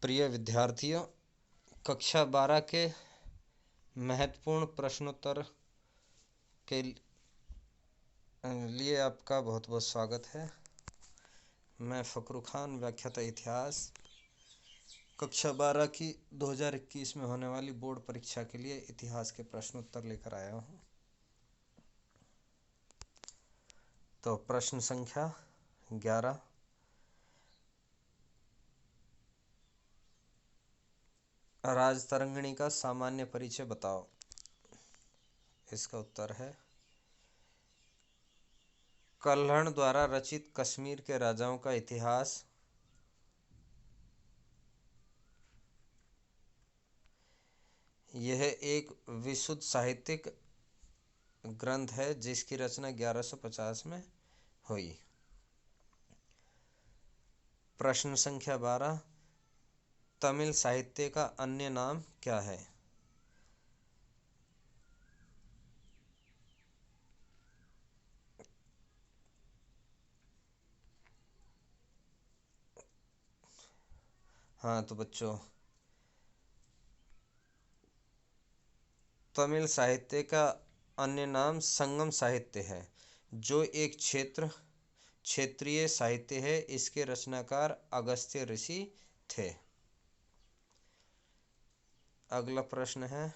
प्रिय विद्यार्थियों, कक्षा 12 के महत्वपूर्ण प्रश्नोत्तर के लिए आपका बहुत बहुत स्वागत है। मैं फ़खरू खान, व्याख्याता इतिहास, कक्षा 12 की 2021 में होने वाली बोर्ड परीक्षा के लिए इतिहास के प्रश्नोत्तर लेकर आया हूँ। तो प्रश्न संख्या 11, राजतरंगिणी का सामान्य परिचय बताओ। इसका उत्तर है कल्हण द्वारा रचित कश्मीर के राजाओं का इतिहास यह एक विशुद्ध साहित्यिक ग्रंथ है जिसकी रचना 1150 में हुई। प्रश्न संख्या 12, तमिल साहित्य का अन्य नाम क्या है? हाँ तो बच्चों, तमिल साहित्य का अन्य नाम संगम साहित्य है, जो एक क्षेत्रीय साहित्य है। इसके रचनाकार अगस्त्य ऋषि थे। अगला प्रश्न है,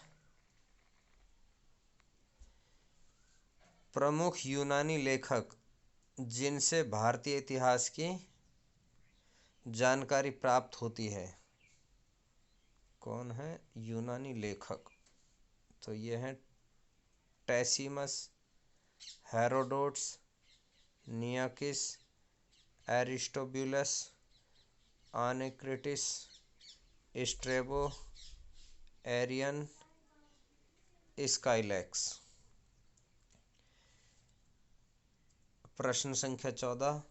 प्रमुख यूनानी लेखक जिनसे भारतीय इतिहास की जानकारी प्राप्त होती है, कौन है यूनानी लेखक? तो ये हैं टैसीमस, हेरोडोट्स, नियाकिस, एरिस्टोबुलस, आनेक्रिटिस, स्ट्रेबो, एरियन, स्काइलैक्स। प्रश्न संख्या 14,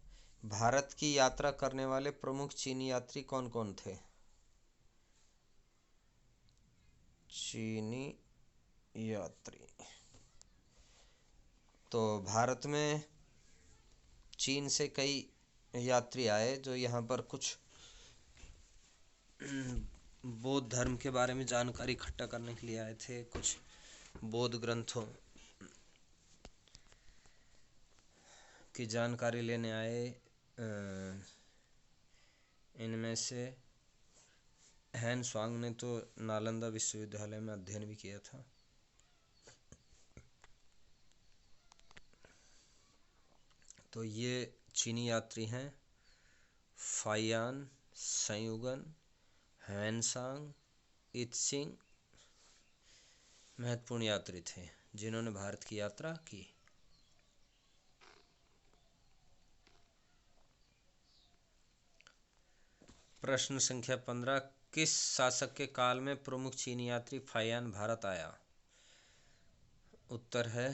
भारत की यात्रा करने वाले प्रमुख चीनी यात्री कौन कौन थे? चीनी यात्री तो भारत में चीन से कई यात्री आए जो यहाँ पर कुछ बौद्ध धर्म के बारे में जानकारी इकट्ठा करने के लिए आए थे। कुछ बौद्ध ग्रंथों की जानकारी लेने आए। इनमें से हैन स्वांग ने तो नालंदा विश्वविद्यालय में अध्ययन भी किया था। तो ये चीनी यात्री हैं फाइयान, संयुगन, हैनसांग, इत्सिंग महत्वपूर्ण यात्री थे जिन्होंने भारत की यात्रा की। प्रश्न संख्या 15, किस शासक के काल में प्रमुख चीनी यात्री फाइयान भारत आया? उत्तर है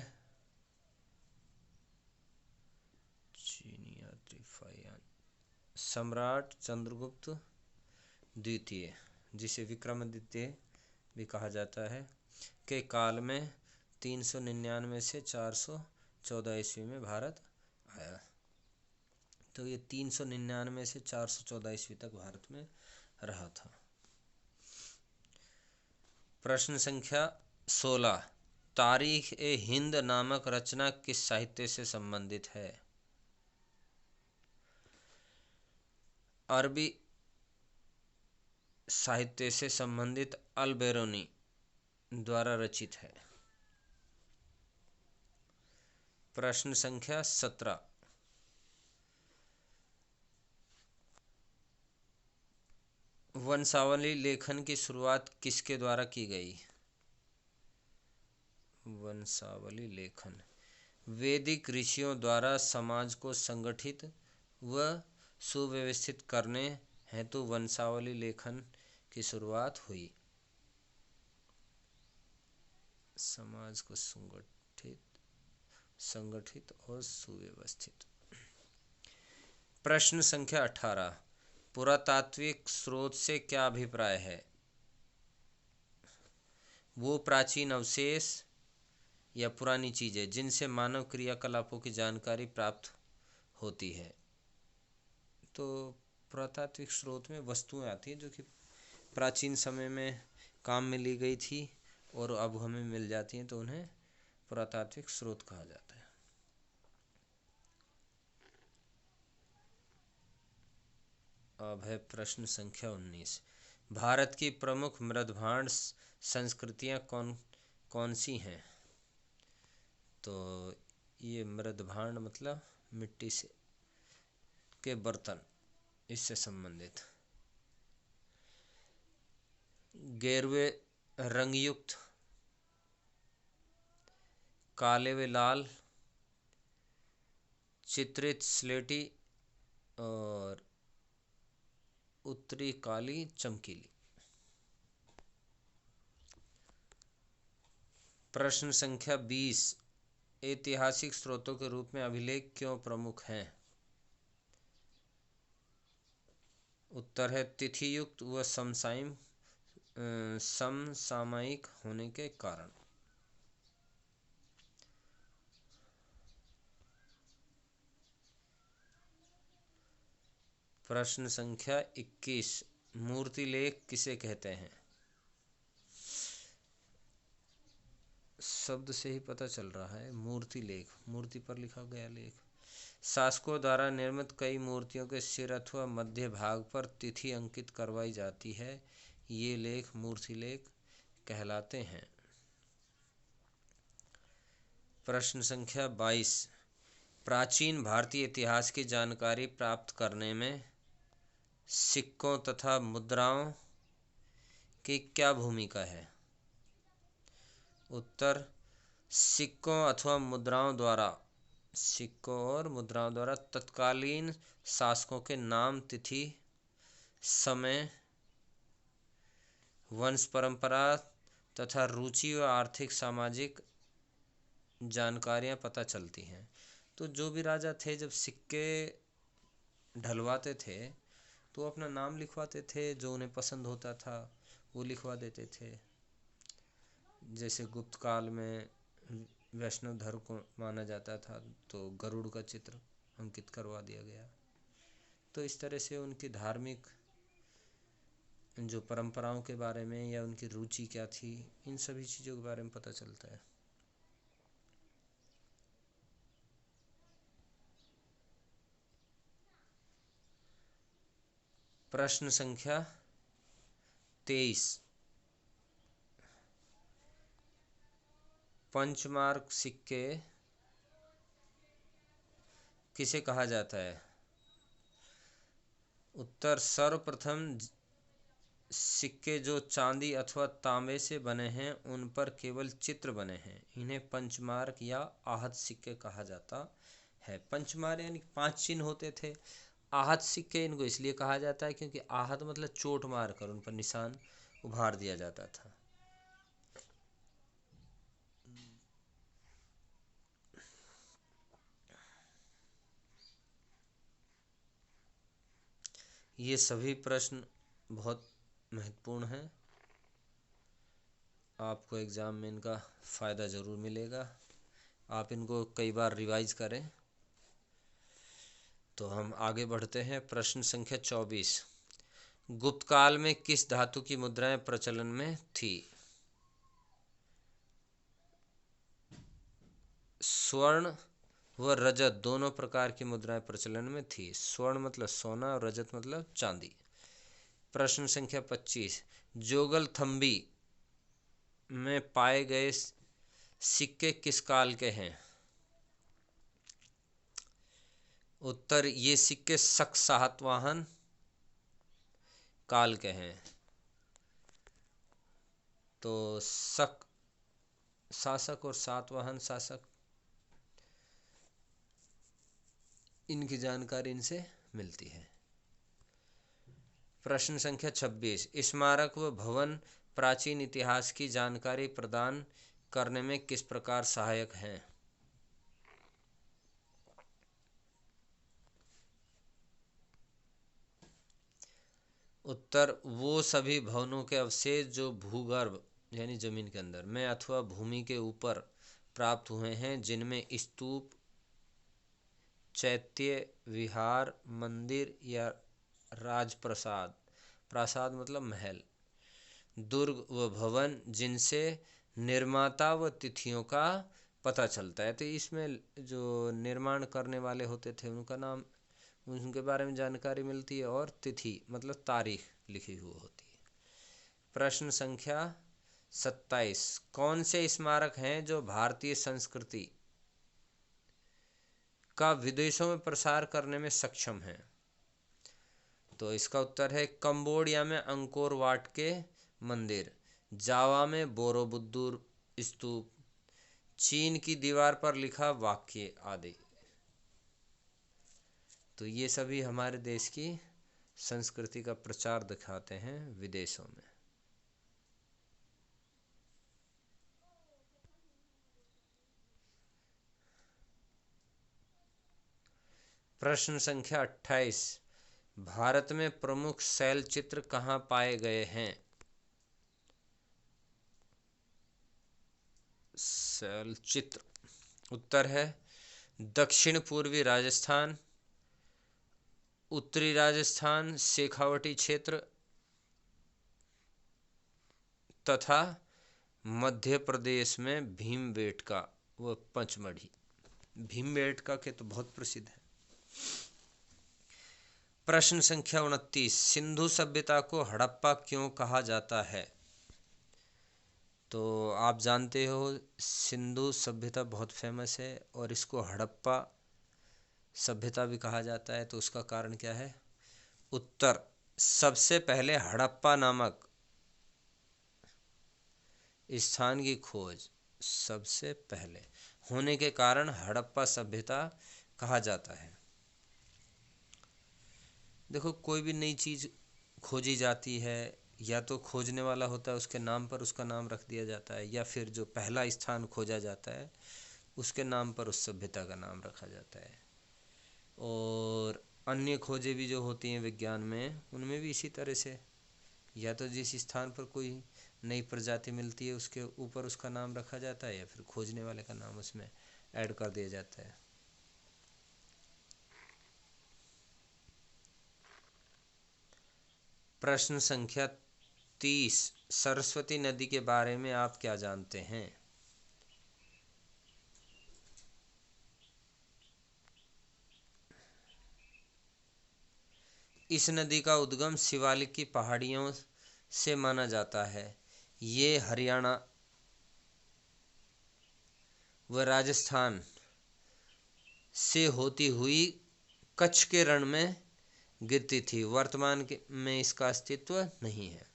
चीनी यात्री फाइयान सम्राट चंद्रगुप्त द्वितीय, जिसे विक्रमादित्य भी कहा जाता है, के काल में 399 से 414 ईस्वी में भारत आया। तो ये 399 से 414 ईस्वी तक भारत में रहा था। प्रश्न संख्या 16, तारीख ए हिंद नामक रचना किस साहित्य से संबंधित है? अरबी साहित्य से संबंधित अल बेरूनी द्वारा रचित है। प्रश्न संख्या 17, वंशावली लेखन की शुरुआत किसके द्वारा की गई? वंशावली लेखन वैदिक ऋषियों द्वारा समाज को संगठित व सुव्यवस्थित करने हेतु वंशावली लेखन की शुरुआत हुई। समाज को संगठित और सुव्यवस्थित। प्रश्न संख्या 18, पुरातात्विक स्रोत से क्या अभिप्राय है? वो प्राचीन अवशेष या पुरानी चीजें जिनसे मानव क्रियाकलापों की जानकारी प्राप्त होती है। तो पुरातात्विक स्रोत में वस्तुएं आती हैं जो कि प्राचीन समय में काम में ली गई थी और अब हमें मिल जाती हैं, तो उन्हें पुरातात्विक स्रोत कहा जाता है। अब है प्रश्न संख्या 19। भारत की प्रमुख मृदभांड संस्कृतियाँ कौन कौन सी हैं? तो ये मृदभांड मतलब मिट्टी से के बर्तन, इससे संबंधित। गेरुए रंगयुक्त, काले व लाल, चित्रित स्लेटी और उत्तरी काली चमकीली। प्रश्न संख्या 20। ऐतिहासिक स्रोतों के रूप में अभिलेख क्यों प्रमुख हैं? उत्तर है तिथि युक्त व समसामयिक होने के कारण। प्रश्न संख्या 21। मूर्ति लेख किसे कहते हैं? शब्द से ही पता चल रहा है, मूर्ति लेख, मूर्ति पर लिखा गया लेख। शासकों द्वारा निर्मित कई मूर्तियों के सिर अथवा मध्य भाग पर तिथि अंकित करवाई जाती है, ये लेख मूर्ति लेख कहलाते हैं। प्रश्न संख्या 22। प्राचीन भारतीय इतिहास की जानकारी प्राप्त करने में सिक्कों तथा मुद्राओं की क्या भूमिका है? उत्तर सिक्कों और मुद्राओं द्वारा तत्कालीन शासकों के नाम, तिथि, समय, वंश परंपरा तथा रुचि व आर्थिक सामाजिक जानकारियाँ पता चलती हैं। तो जो भी राजा थे, जब सिक्के ढलवाते थे तो अपना नाम लिखवाते थे, जो उन्हें पसंद होता था वो लिखवा देते थे। जैसे गुप्त काल में वैष्णव धर्म को माना जाता था, तो गरुड़ का चित्र अंकित करवा दिया गया। तो इस तरह से उनकी धार्मिक जो परंपराओं के बारे में या उनकी रुचि क्या थी, इन सभी चीज़ों के बारे में पता चलता है। प्रश्न संख्या 23। पंचमार्क सिक्के किसे कहा जाता है? उत्तर सर्वप्रथम सिक्के जो चांदी अथवा तांबे से बने हैं, उन पर केवल चित्र बने हैं, इन्हें पंचमार्क या आहत सिक्के कहा जाता है। पंचमार्क यानी 5 चिन्ह होते थे। आहत सिक्के इनको इसलिए कहा जाता है क्योंकि आहत मतलब चोट मार कर उन पर निशान उभार दिया जाता था। ये सभी प्रश्न बहुत महत्वपूर्ण हैं, आपको एग्ज़ाम में इनका फ़ायदा ज़रूर मिलेगा। आप इनको कई बार रिवाइज करें। तो हम आगे बढ़ते हैं। प्रश्न संख्या 24। गुप्त काल में किस धातु की मुद्राएं प्रचलन में थी? स्वर्ण व रजत दोनों प्रकार की मुद्राएं प्रचलन में थी। स्वर्ण मतलब सोना और रजत मतलब चांदी। प्रश्न संख्या 25। जोगलथम्बी में पाए गए सिक्के किस काल के हैं? उत्तर ये सिक्के शक सातवाहन काल के हैं। तो शक शासक और सातवाहन शासक, इनकी जानकारी इनसे मिलती है। प्रश्न संख्या 26। स्मारक व भवन प्राचीन इतिहास की जानकारी प्रदान करने में किस प्रकार सहायक हैं? उत्तर वो सभी भवनों के अवशेष जो भूगर्भ यानी जमीन के अंदर में अथवा भूमि के ऊपर प्राप्त हुए हैं, जिनमें स्तूप, चैत्य, विहार, मंदिर या राजप्रासाद, प्रासाद मतलब महल, दुर्ग व भवन जिनसे निर्माता व तिथियों का पता चलता है। तो इसमें जो निर्माण करने वाले होते थे उनका नाम, उनके बारे में जानकारी मिलती है, और तिथि मतलब तारीख लिखी हुई होती है। प्रश्न संख्या 27, कौन से स्मारक हैं जो भारतीय संस्कृति का विदेशों में प्रसार करने में सक्षम हैं? तो इसका उत्तर है कंबोडिया में अंकोर वाट के मंदिर, जावा में बोरोबुद्दुर स्तूप, चीन की दीवार पर लिखा वाक्य आदि। तो ये सभी हमारे देश की संस्कृति का प्रचार दिखाते हैं विदेशों में। प्रश्न संख्या 28, भारत में प्रमुख शैल चित्र कहाँ पाए गए हैं? शैल चित्र, उत्तर है दक्षिण पूर्वी राजस्थान, उत्तरी राजस्थान शेखावटी क्षेत्र तथा मध्य प्रदेश में भीमबेटका व पचमढ़ी। भीमबेटका के तो बहुत प्रसिद्ध है। प्रश्न संख्या 29, सिंधु सभ्यता को हड़प्पा क्यों कहा जाता है? तो आप जानते हो सिंधु सभ्यता बहुत फेमस है और इसको हड़प्पा सभ्यता भी कहा जाता है। तो उसका कारण क्या है? उत्तर, सबसे पहले हड़प्पा नामक स्थान की खोज सबसे पहले होने के कारण हड़प्पा सभ्यता कहा जाता है। देखो, कोई भी नई चीज खोजी जाती है, या तो खोजने वाला होता है उसके नाम पर उसका नाम रख दिया जाता है, या फिर जो पहला स्थान खोजा जाता है उसके नाम पर उस सभ्यता का नाम रखा जाता है। और अन्य खोजें भी जो होती हैं विज्ञान में, उनमें भी इसी तरह से, या तो जिस स्थान पर कोई नई प्रजाति मिलती है उसके ऊपर उसका नाम रखा जाता है, या फिर खोजने वाले का नाम उसमें ऐड कर दिया जाता है। प्रश्न संख्या 30, सरस्वती नदी के बारे में आप क्या जानते हैं? इस नदी का उद्गम शिवालिक की पहाड़ियों से माना जाता है। ये हरियाणा व राजस्थान से होती हुई कच्छ के रण में गिरती थी। वर्तमान में इसका अस्तित्व नहीं है।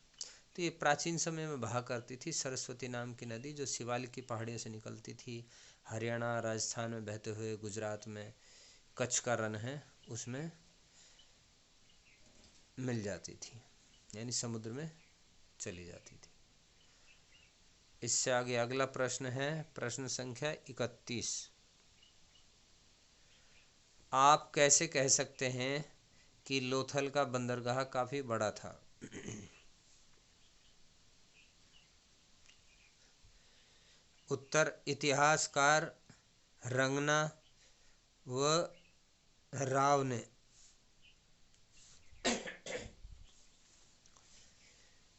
तो ये प्राचीन समय में बहा करती थी सरस्वती नाम की नदी, जो शिवालिक की पहाड़ियों से निकलती थी, हरियाणा राजस्थान में बहते हुए गुजरात में कच्छ का रण है उसमें मिल जाती थी, यानी समुद्र में चली जाती थी। इससे आगे अगला प्रश्न है प्रश्न संख्या 31, आप कैसे कह सकते हैं कि लोथल का बंदरगाह काफी बड़ा था? उत्तर, इतिहासकार रंगना व राव ने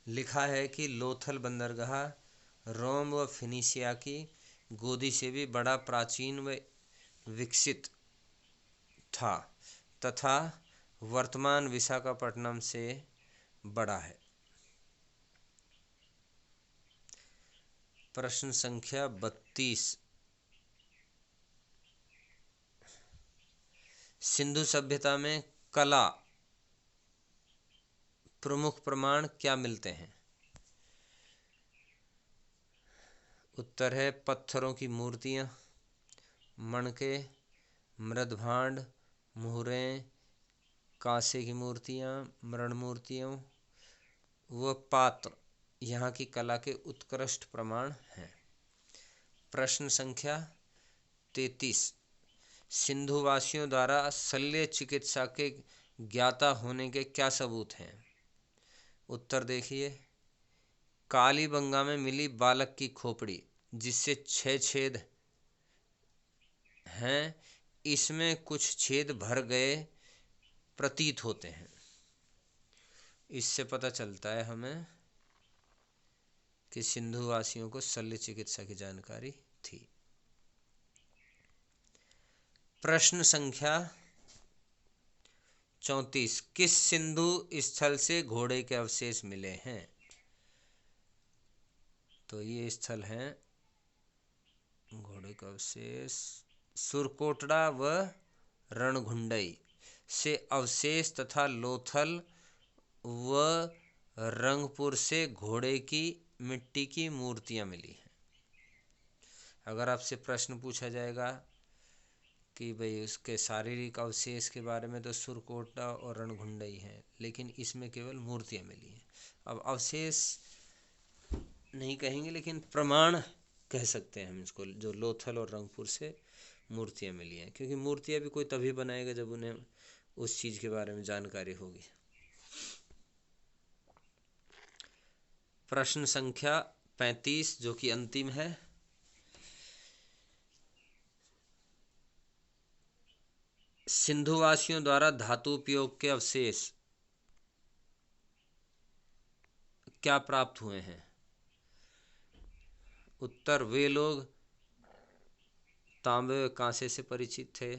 लिखा है कि लोथल बंदरगाह रोम व फिनिशिया की गोदी से भी बड़ा, प्राचीन व विकसित था तथा वर्तमान विशाखापट्टनम से बड़ा है। प्रश्न संख्या 32, सिंधु सभ्यता में कला प्रमुख प्रमाण क्या मिलते हैं? उत्तर है पत्थरों की मूर्तियां, मणके, मृदभांड, मुहरें, कांसे की मूर्तियां, मृण मूर्तियों व पात्र यहाँ की कला के उत्कृष्ट प्रमाण हैं। प्रश्न संख्या 33, सिंधुवासियों द्वारा शल्य चिकित्सा के ज्ञाता होने के क्या सबूत हैं? उत्तर देखिए, कालीबंगा में मिली बालक की खोपड़ी जिससे 6 छेद हैं, इसमें कुछ छेद भर गए प्रतीत होते हैं। इससे पता चलता है हमें कि सिंधु वासियों को शल्य चिकित्सा की जानकारी थी। प्रश्न संख्या 34, किस सिंधु स्थल से घोड़े के अवशेष मिले हैं? तो ये स्थल हैं घोड़े का अवशेष सुरकोटड़ा व रणघुंडई से अवशेष तथा लोथल व रंगपुर से घोड़े की मिट्टी की मूर्तियां मिली हैं। अगर आपसे प्रश्न पूछा जाएगा कि भाई उसके शारीरिक अवशेष के बारे में, तो सुरकोटड़ा और रणघुंडई हैं, लेकिन इसमें केवल मूर्तियां मिली हैं। अब अवशेष नहीं कहेंगे, लेकिन प्रमाण कह सकते हैं हम इसको, जो लोथल और रंगपुर से मूर्तियां मिली हैं, क्योंकि मूर्तियां भी कोई तभी बनाएगा जब उन्हें उस चीज़ के बारे में जानकारी होगी। प्रश्न संख्या 35 जो कि अंतिम है, सिंधुवासियों द्वारा धातु उपयोग के अवशेष क्या प्राप्त हुए हैं? उत्तर, वे लोग तांबे व कांसे से परिचित थे,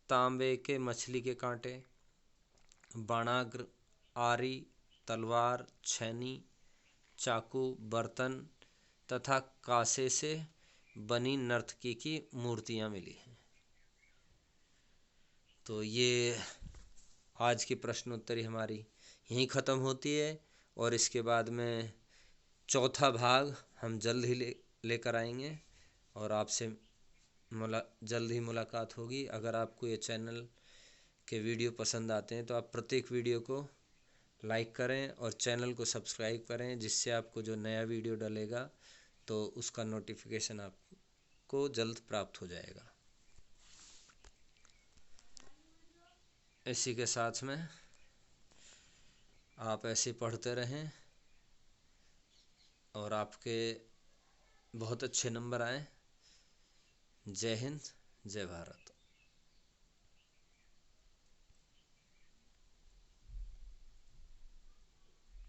तांबे के मछली के कांटे, बाणाग्र, आरी, तलवार, छैनी, चाकू, बर्तन तथा कांसे से बनी नर्तकी की मूर्तियां मिली हैं। तो ये आज की प्रश्नोत्तरी हमारी यहीं ख़त्म होती है, और इसके बाद में चौथा भाग हम जल्द ही लेकर आएंगे और आपसे जल्द ही मुलाकात होगी। अगर आपको ये चैनल के वीडियो पसंद आते हैं तो आप प्रत्येक वीडियो को लाइक करें और चैनल को सब्सक्राइब करें, जिससे आपको जो नया वीडियो डलेगा तो उसका नोटिफिकेशन आपको जल्द प्राप्त हो जाएगा। इसी के साथ में आप ऐसे पढ़ते रहें और आपके बहुत अच्छे नंबर आए। जय हिंद, जय भारत।